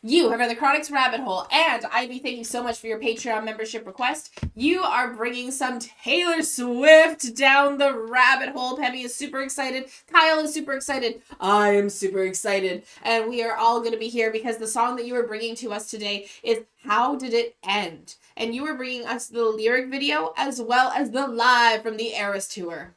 You have the Chronic's Rabbit Hole, and Ivy, thank you so much for your Patreon membership request. You are bringing some Taylor Swift down the rabbit hole. Pemmy is super excited. Kyle is super excited. I am super excited. And we are all going to be here because the song that you are bringing to us today is How Did It End? And you are bringing us the lyric video as well as the live from the Eras Tour.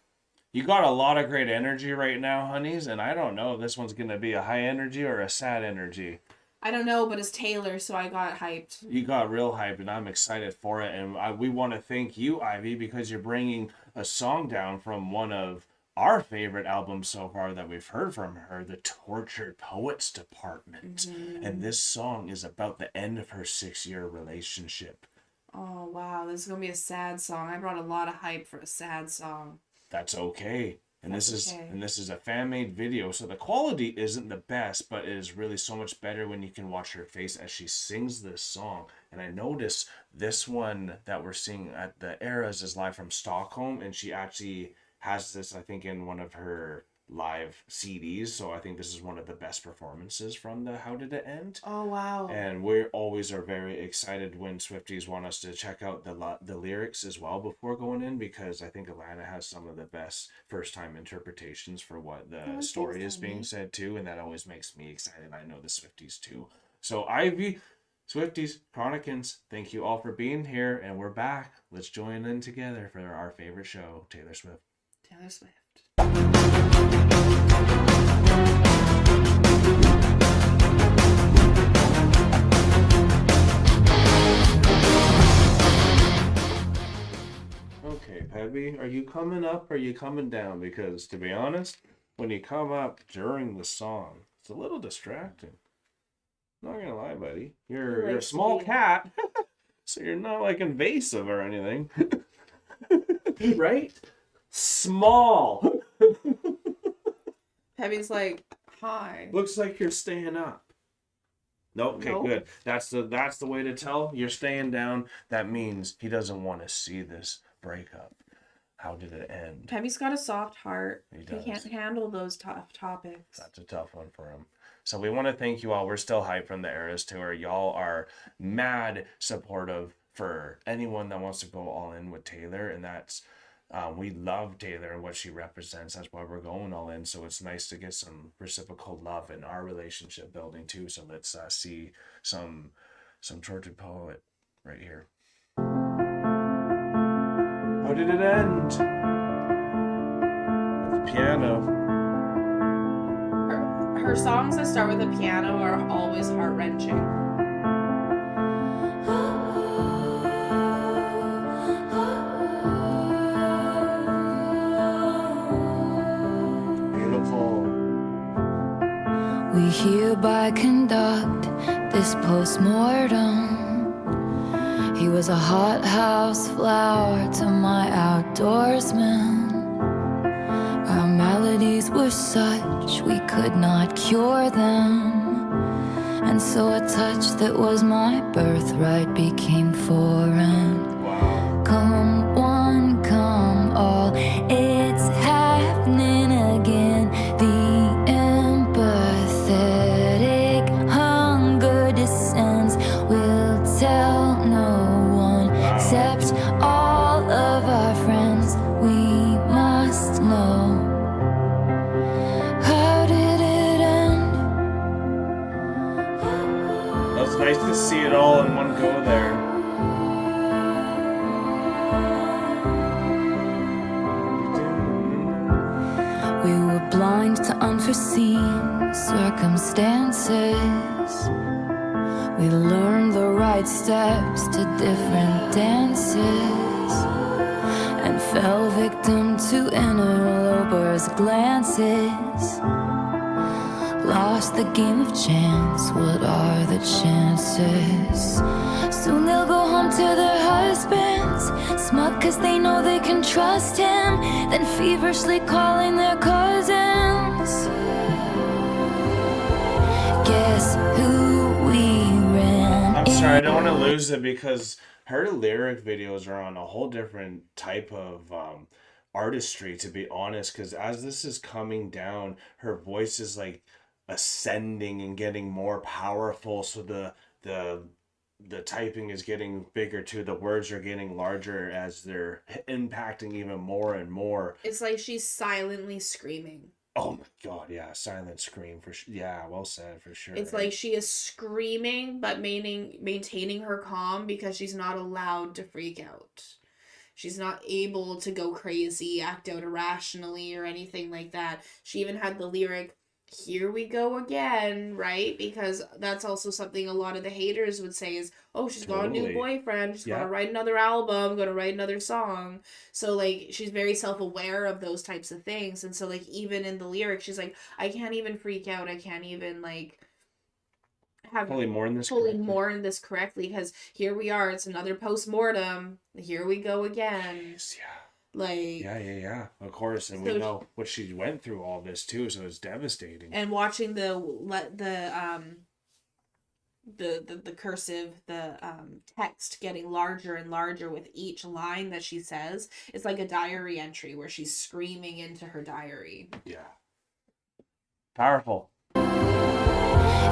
You got a lot of great energy right now, honeys, and I don't know if this one's going to be a high energy or a sad energy. I don't know, but it's Taylor, so I got hyped. You got real hyped, and I'm excited for it. And we want to thank you, Ivy, because you're bringing a song down from one of our favorite albums so far that we've heard from her, the Tortured Poets Department. Mm-hmm. And this song is about the end of her 6-year relationship. Oh, wow. This is going to be a sad song. I brought a lot of hype for a sad song. That's okay. And That's this is a fan-made video, so the quality isn't the best, but it is really so much better when you can watch her face as she sings this song. And I notice this one that we're seeing at the Eras is live from Stockholm, and she actually has this, I think, in one of her live CDs. So I think this is one of the best performances from the How Did It End? Oh, wow. And we always are very excited when Swifties want us to check out the lyrics as well before going in, because I think Alana has some of the best first time interpretations for what the story is being said too, and that always makes me excited. I know the Swifties too. So Ivy, Swifties, Chronicans, thank you all for being here, and we're back. Let's join in together for our favorite show, Taylor Swift. Taylor Swift. Okay, Pebby, are you coming up or are you coming down? Because to be honest, when you come up during the song, it's a little distracting. Not gonna lie, buddy. You're a small cat, so you're not like invasive or anything. Right? Small. Pebby's like, hi. Looks like you're staying up. Nope, okay, Nope. good. That's the way to tell. You're staying down. That means he doesn't want to see this breakup. How did it end? Pebby's got a soft heart. He He can't handle those tough topics. That's a tough one for him. So we want to thank you all. We're still hyped from the Eras Tour. Y'all are mad supportive for anyone that wants to go all in with Taylor, and that's we love Taylor and what she represents. That's why we're going all in. So it's nice to get some reciprocal love in our relationship building too. So let's see some Tortured Poet right here. How did it end? With the piano. Her songs that start with a piano are always heart-wrenching. Beautiful. We hereby conduct this post-mortem. He was a hothouse flower to my outdoorsman. Our maladies were such we could not cure them, and so a touch that was my birthright became foreign. Wow. Come one, come all, it's happening again. The empathetic hunger descends. We'll tell no one except all of our friends. We must know. How did it end? That was nice to see it all in one go there. We were blind to unforeseen circumstances. We learned the right steps to different dances, and fell victim to interlopers' glances. Lost the game of chance, what are the chances? Soon they'll go home to their husbands, smug cause they know they can trust him, then feverishly calling their cousins. Guess who we ran I'm sorry, I don't want to lose it because her lyric videos are on a whole different type of artistry, to be honest, because as this is coming down, her voice is like ascending and getting more powerful. So the typing is getting bigger too. The words are getting larger as they're impacting even more and more. It's like she's silently screaming. Oh my god, yeah, silent scream for sure. Yeah, well said for sure. It's like she is screaming but maintaining her calm because she's not allowed to freak out. She's not able to go crazy, act out irrationally or anything like that. She even had the lyric, "Here we go again," right? Because that's also something a lot of the haters would say is, oh, she's got a new Totally. boyfriend, she's Yeah. gonna write another album, gonna write another song. So like she's very self-aware of those types of things. And so like even in the lyrics, she's like, I can't even freak out, I can't even like have fully mourn this fully correctly. mourn this correctly, because here we are, it's another post-mortem, here we go again. Jeez, yeah. Like Yeah, of course, and So we know what she went through all this too, so it's devastating. and watching the cursive, text getting larger and larger with each line that she says, it's like a diary entry where she's screaming into her diary. Yeah, powerful.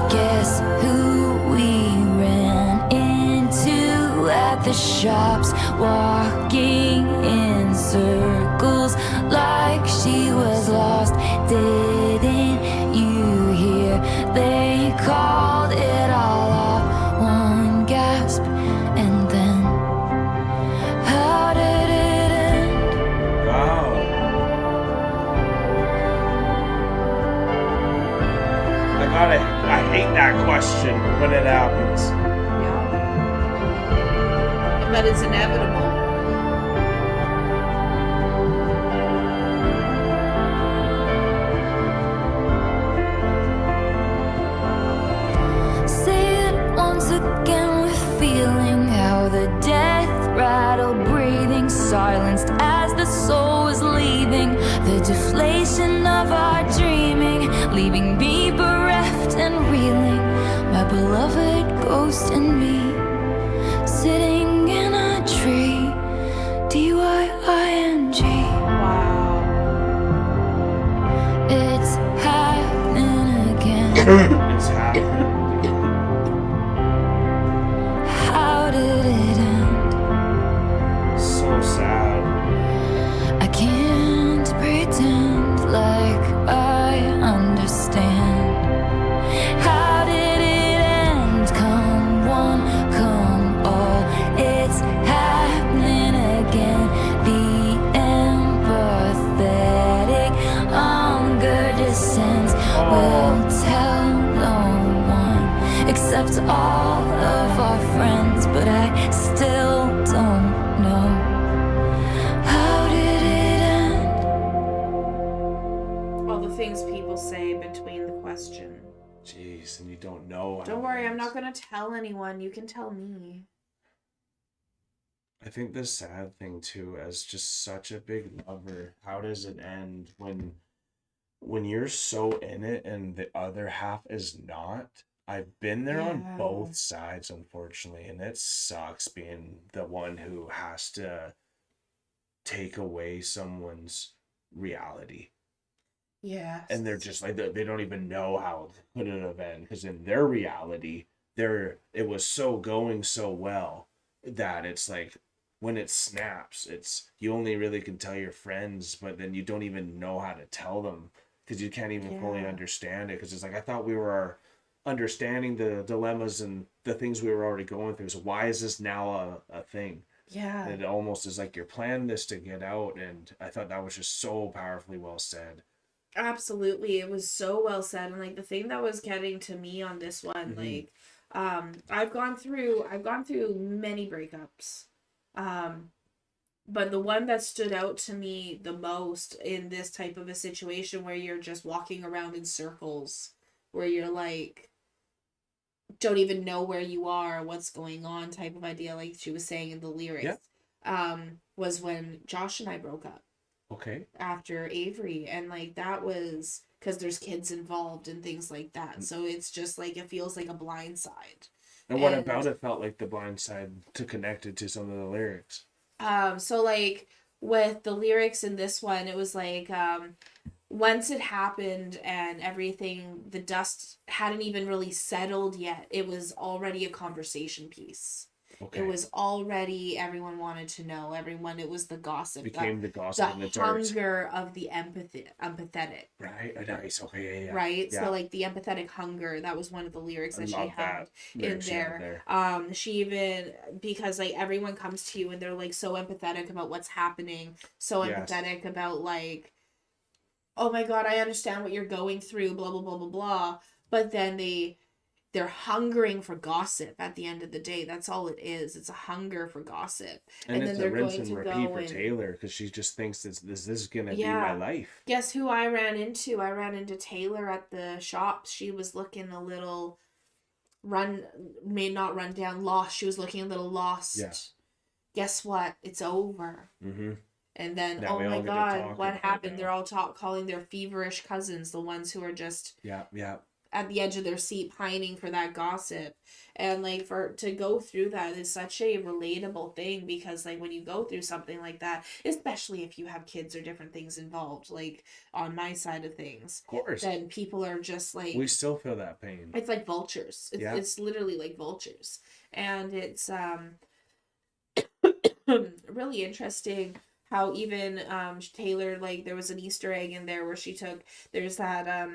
Guess who we ran into at the shops, walking in circles like she was lost. Didn't you hear? They called it all off. One gasp, and then how did it end? Wow. I hate that question when it happens. Yeah. But it's inevitable. Say it once again with feeling, how the death rattle breathing silenced as the soul was leaving, the deflation of our dreaming, leaving me bereft and reeling, my beloved ghost and me, sitting in a tree, D-Y-I-N-G. Wow. It's happening again. It's happening. How did it end? So sad. I can't pretend like I understand. How did it end? Come one, come all. It's happening again. The empathetic hunger descends. We'll tell no one except all of our friends, but I still don't know. How did it end? All the things people say between the question. Jeez, and you don't know. Don't worry, I'm not gonna tell anyone. You can tell me. I think the sad thing too, as just such a big lover, how does it end when you're so in it and the other half is not? I've been there on Yeah. both sides, unfortunately, and it sucks being the one who has to take away someone's reality. Yeah. And they're just like, they don't even know how to put it have end, because in their reality, it was so going so well that it's like when it snaps, it's you only really can tell your friends, but then you don't even know how to tell them because you can't even fully Yeah. understand it, because it's like I thought we were understanding the dilemmas and the things we were already going through, so why is this now a thing? Yeah. It almost is like you're planning this to get out, and I thought that was just so powerfully well said. Absolutely. It was so well said. And like the thing that was getting to me on this one, Mhm. like I've gone through many breakups. But the one that stood out to me the most in this type of a situation where you're just walking around in circles, where you're like don't even know where you are, what's going on type of idea, like she was saying in the lyrics. Was when Josh and I broke up Okay. after Avery, and like that was because there's kids involved and things like that, so it's just like it feels like a blind side. And what And- about it felt like the blind side to connect it to some of the lyrics? So like with the lyrics in this one, it was like once it happened and everything, the dust hadn't even really settled yet. It was already a conversation piece. Okay. It was already, everyone wanted to know. It was the gossip. Became the gossip and the dirt. Hunger of the empathetic. Right. Nice. Okay. Yeah. Right. Yeah. So like the empathetic hunger, that was one of the lyrics that she had in there. She even, because like everyone comes to you and they're like so empathetic about what's happening, so empathetic about like, oh my God, I understand what you're going through, blah, blah, blah, blah, blah. But then they're hungering for gossip at the end of the day. That's all it is. It's a hunger for gossip. And it's then they're rinse going and to repeat for Taylor because she just thinks this is going to be my life. Guess who I ran into? I ran into Taylor at the shops. She was looking a little lost. She was looking a little lost. Yeah. Guess what? It's over. Mm-hmm. And then, now, oh my God, what happened? They're all calling their feverish cousins, the ones who are just at the edge of their seat pining for that gossip. And like to go through that is such a relatable thing, because like when you go through something like that, especially if you have kids or different things involved, like on my side of things, of course, then people are just like, we still feel that pain. It's like vultures. It's literally like vultures. And it's really interesting how even Taylor, like there was an Easter egg in there where there's that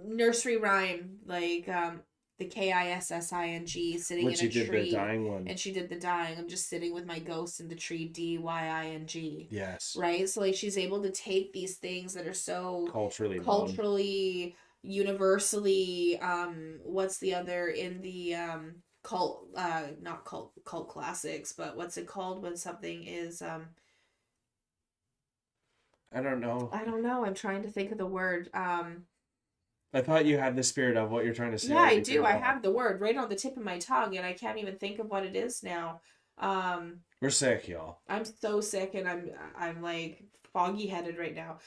nursery rhyme, like the KISSING sitting in a tree. She did the dying one. And she did the dying. I'm just sitting with my ghost in the tree, DYING. Yes. Right? So like she's able to take these things that are so culturally universally what's the other in the not cult classics, but what's it called when something is I don't know. I'm trying to think of the word. I thought you had the spirit of what you're trying to say. Yeah, I do. I have the word right on the tip of my tongue, and I can't even think of what it is now. We're sick, y'all. I'm so sick, and I'm like foggy headed right now.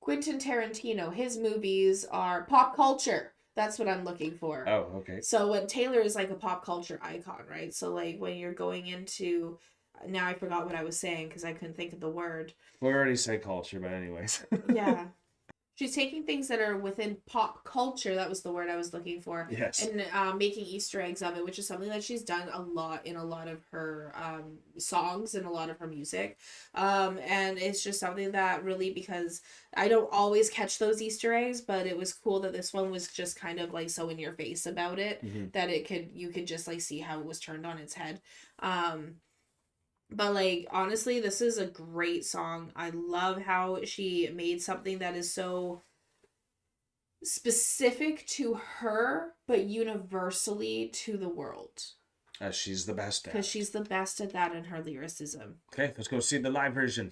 Quentin Tarantino, his movies are pop culture. That's what I'm looking for. Oh, okay. So when Taylor is like a pop culture icon, right? So like when you're going into, now I forgot what I was saying because I couldn't think of the word. We already said culture, but anyways. Yeah. She's taking things that are within pop culture, that was the word I was looking for, yes, and making Easter eggs of it, which is something that she's done a lot in a lot of her songs and a lot of her music. And it's just something that really, because I don't always catch those Easter eggs, but it was cool that this one was just kind of like so in your face about it, that you could just like see how it was turned on its head. But like honestly, this is a great song. I love how she made something that is so specific to her, but universally to the world. As she's the best at. Because she's the best at that in her lyricism. Okay, let's go see the live version.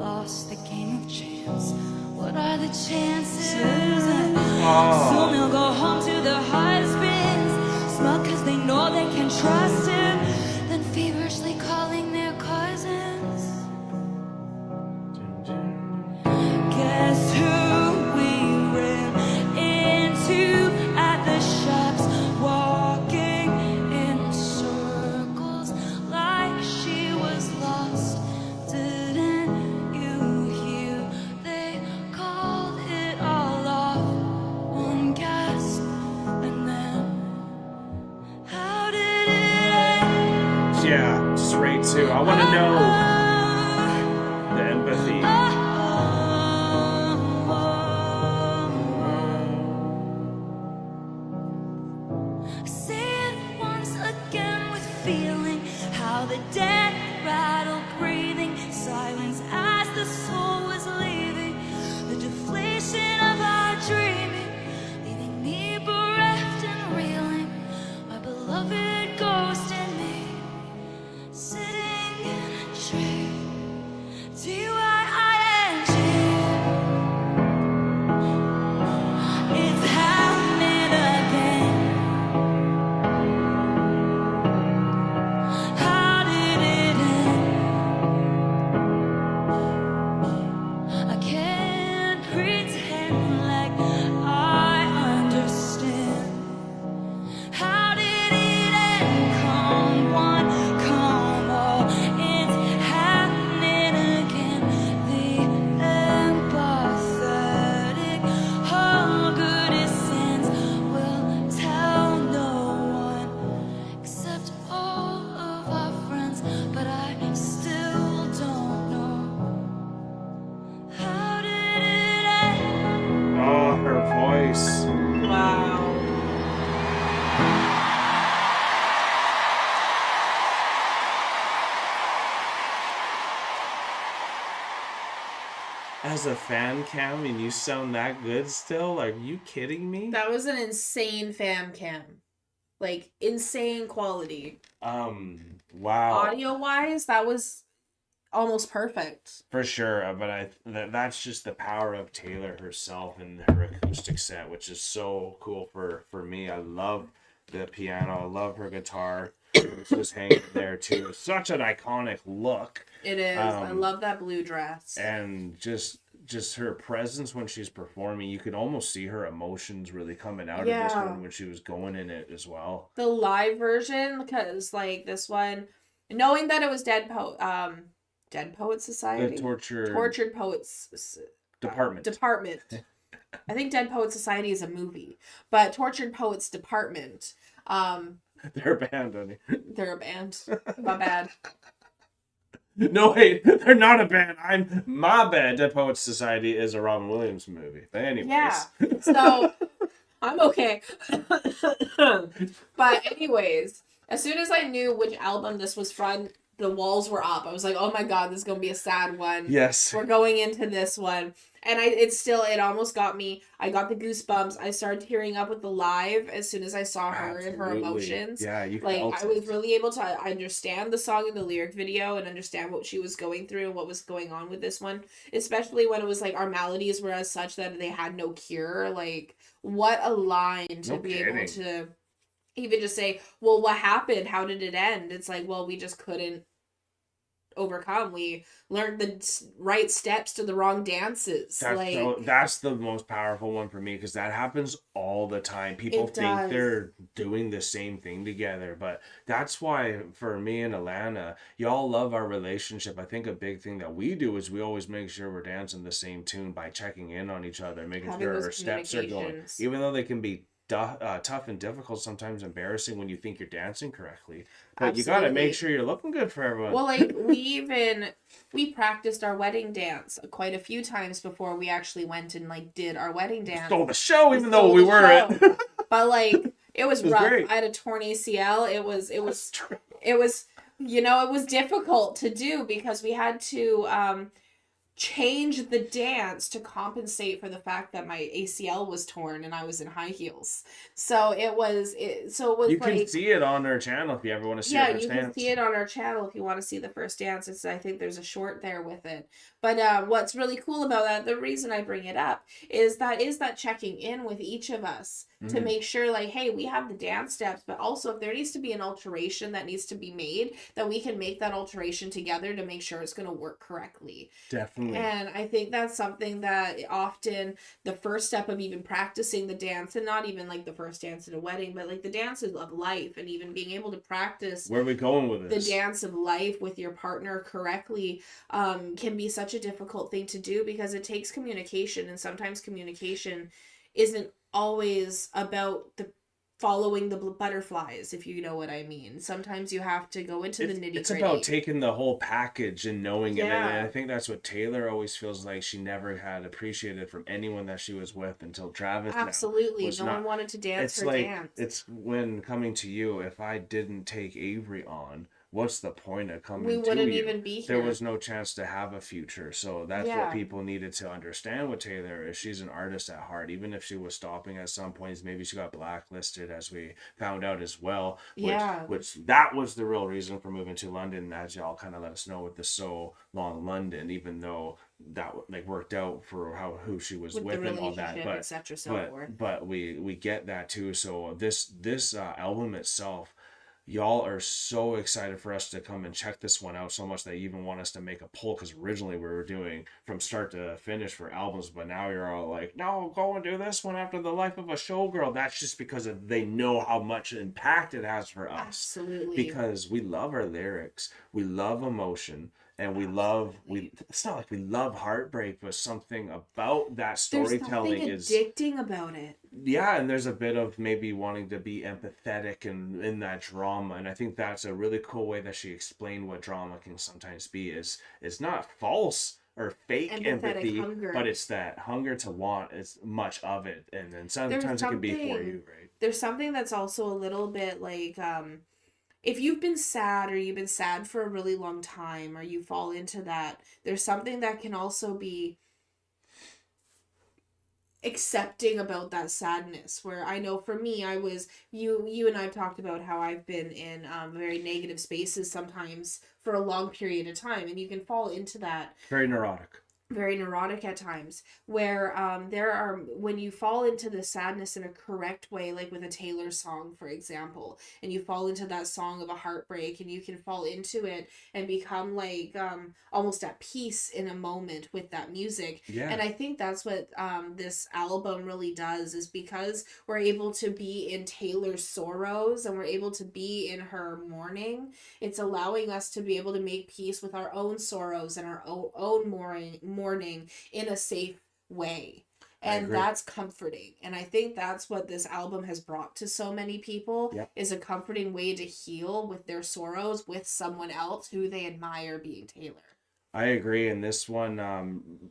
lost the game of chance. What are the chances? Soon they'll go home to their husbands, smug cause they know they can trust him, then feverishly calling their cousins. Guess who we ran into at the shops, walking in circles like she was lost. Didn't you hear they called it all off? One gasp and then how did it end? Yeah, straight to. I want to know the empathy. Say it once again with feeling, how the dead rattle breathing, silence as the soul was leaving, the deflation of our dreaming, leaving me bereft and reeling, my beloved ghost and me, sitting in a tree. T-Y-I-N-G. It's happening again. How did it end? I can't pretend like I understand. How did it end? Come one, come all. It's happening again. The empathetic, all good as sins will tell no one except all of our friends. But I still don't know. How did it end? Oh, her voice. Wow. As a fan cam and you sound that good still? Are you kidding me? That was an insane fam cam. Like, insane quality. Wow. Audio-wise, that was almost perfect. For sure, but that's just the power of Taylor herself and her acoustic set, which is so cool for me. I love the piano. I love her guitar. It's just hanging there too. Such an iconic look. It is. I love that blue dress. And just her presence when she's performing, you could almost see her emotions really coming out of this one when she was going in it as well. The live version, because like this one, knowing that it was Dead Poets Society, The Tortured Poets Department. I think Dead Poets Society is a movie, but Tortured Poets Department. They're a band, honey. They're a band. My bad. No, wait, they're not a band. My bad. Dead Poets Society is a Robin Williams movie. But anyways. Yeah. So I'm okay. But anyways, as soon as I knew which album this was from, the walls were up. I was like, oh my god, this is gonna be a sad one. Yes. We're going into this one. And it almost got me. I got the goosebumps. I started tearing up with the live as soon as I saw her and her emotions. Yeah, you like felt I was really able to understand the song and the lyric video and understand what she was going through and what was going on with this one. Especially when it was like our maladies were as such that they had no cure. Like, what a line to be able to even just say, well, what happened? How did it end? It's like, well, we just couldn't overcome. We learned the right steps to the wrong dances. That's the most powerful one for me, because that happens all the time. People think they're doing the same thing together, but that's why for me and Alana, y'all love our relationship. I think a big thing that we do is we always make sure we're dancing the same tune by checking in on each other, making sure our steps are going, even though they can be tough and difficult, sometimes embarrassing when you think you're dancing correctly, but you got to make sure you're looking good for everyone. Well, like we practiced our wedding dance quite a few times before we actually went and like did our wedding dance. Stole the show, even though we weren't. But like it was rough. Great. I had a torn ACL. It was you know, it was difficult to do because we had to change the dance to compensate for the fact that my ACL was torn and I was in high heels. So it was You like, can see it on her channel if you ever want to see yeah, her first you can dance. see it on our channel if you want to see the first dance. I think there's a short there with it. But what's really cool about that, the reason I bring it up is that checking in with each of us to make sure, like, hey, we have the dance steps, but also if there needs to be an alteration that needs to be made, that we can make that alteration together to make sure it's going to work correctly. Definitely. And I think that's something that often the first step of even practicing the dance, and not even like the first dance at a wedding, but like the dances of life, and even being able to practice where are we going with this? The dance of life with your partner correctly can be such a difficult thing to do, because it takes communication, and sometimes communication isn't always about the following the butterflies, if you know what I mean. Sometimes you have to go into the nitty-gritty. It's about taking the whole package and knowing it. And Yeah. I think that's what Taylor always feels like she never had appreciated from anyone that she was with until Travis. Absolutely. Was No not, one wanted to dance it's her like, dance. It's when coming to you, if I didn't take Avery on, what's the point of coming to you? We wouldn't even be here. There was no chance to have a future. So that's what people needed to understand with Taylor, is she's an artist at heart. Even if she was stopping at some points, maybe she got blacklisted, as we found out as well. Which that was the real reason for moving to London, as y'all kind of let us know with the So Long London, even though that like worked out for who she was with and all that, but etc. So but we get that too. So this album itself, y'all are so excited for us to come and check this one out, so much that you even want us to make a poll, because originally we were doing from start to finish for albums, but now you're all like, no, go and do this one after The Life of a Showgirl. That's just because they know how much impact it has for us. Absolutely. Because we love our lyrics, we love emotion, and it's not like we love heartbreak, but something about that storytelling is addicting about it. Yeah, and there's a bit of maybe wanting to be empathetic and in that drama, and I think that's a really cool way that she explained what drama can sometimes be. Is it's not false or fake empathy, hunger. But it's that hunger to want as much of it, and then sometimes it can be for you, right? There's something that's also a little bit like, if you've been sad, or you've been sad for a really long time, or you fall into that, there's something that can also be accepting about that sadness, where I know for me, I was, you and I've talked about how I've been in very negative spaces sometimes for a long period of time, and you can fall into that. Very neurotic At times, where when you fall into the sadness in a correct way, like with a Taylor song, for example, and you fall into that song of a heartbreak, and you can fall into it and become like almost at peace in a moment with that music. And I think that's what this album really does, is because we're able to be in Taylor's sorrows and we're able to be in her mourning, it's allowing us to be able to make peace with our own sorrows and our own mourning in a safe way. And that's comforting. And I think that's what this album has brought to so many people, is a comforting way to heal with their sorrows with someone else who they admire being Taylor. I agree, and this one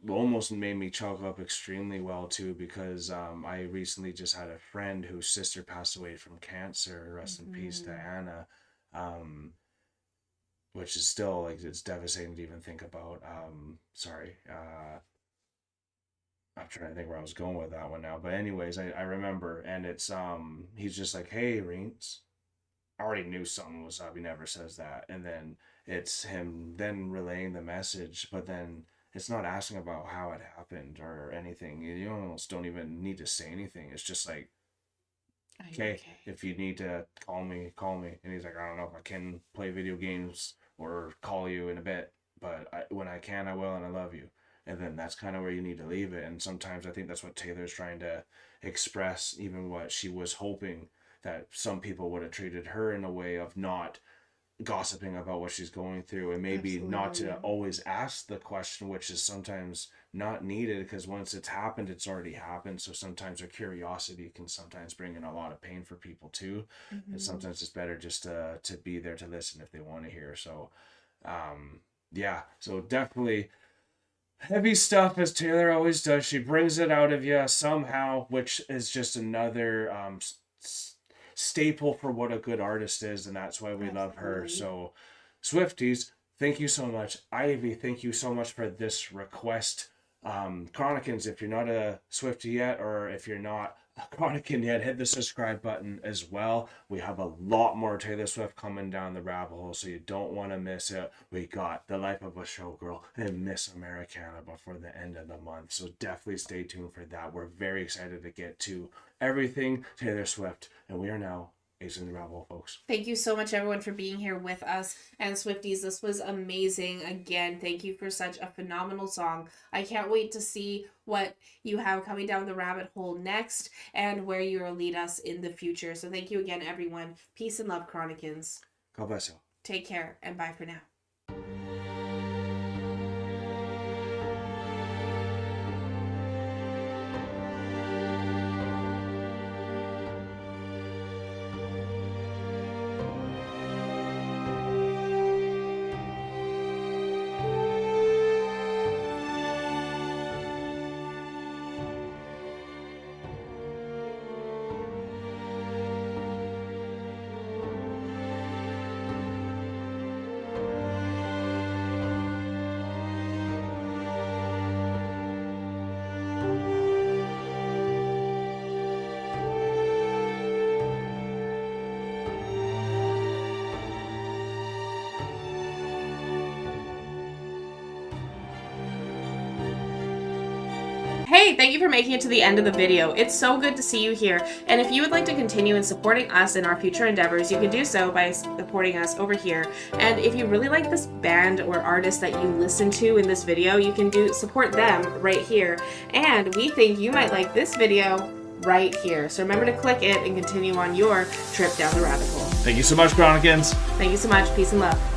almost made me choke up extremely well too, because I recently just had a friend whose sister passed away from cancer. Rest in peace to Anna. Which is still, like, it's devastating to even think about. I'm trying to think where I was going with that one now. But anyways, I remember, and it's he's just like, hey, Reens. I already knew something was up. He never says that. And then it's him then relaying the message, but then it's not asking about how it happened or anything. You almost don't even need to say anything. It's just like, okay, if you need to call me. And he's like, I don't know if I can play video games or call you in a bit, but when I can, I will, and I love you. And then that's kind of where you need to leave it. And sometimes I think that's what Taylor's trying to express, even what she was hoping that some people would have treated her in a way of not gossiping about what she's going through, and maybe not to always ask the question, which is sometimes not needed, because once it's happened, it's already happened. So sometimes our curiosity can sometimes bring in a lot of pain for people too. And sometimes it's better just to be there to listen if they want to hear. So so definitely heavy stuff, as Taylor always does. She brings it out of you somehow, which is just another staple for what a good artist is, and that's why we love her. So Swifties, Thank you so much. Ivy, thank you so much for this request. Chronicans, if you're not a Swiftie yet, or if you're not a Chronican yet, hit the subscribe button as well. We have a lot more Taylor Swift coming down the rabbit hole, so you don't want to miss it. We got The Life of a Showgirl and Miss Americana before the end of the month, so definitely stay tuned for that. We're very excited to get to everything Taylor Swift, and we are now Ace in the Rabbit Hole, folks. Thank you so much, everyone, for being here with us. And Swifties, this was amazing. Again, thank you for such a phenomenal song. I can't wait to see what you have coming down the rabbit hole next and where you will lead us in the future. So thank you again, everyone. Peace and love, Chronicans. God bless you. Take care, and bye for now. Hey, thank you for making it to the end of the video. It's so good to see you here. And if you would like to continue in supporting us in our future endeavors, you can do so by supporting us over here. And if you really like this band or artist that you listen to in this video, you can support them right here. And we think you might like this video right here. So remember to click it and continue on your trip down the rabbit hole. Thank you so much, Chronicans. Thank you so much. Peace and love.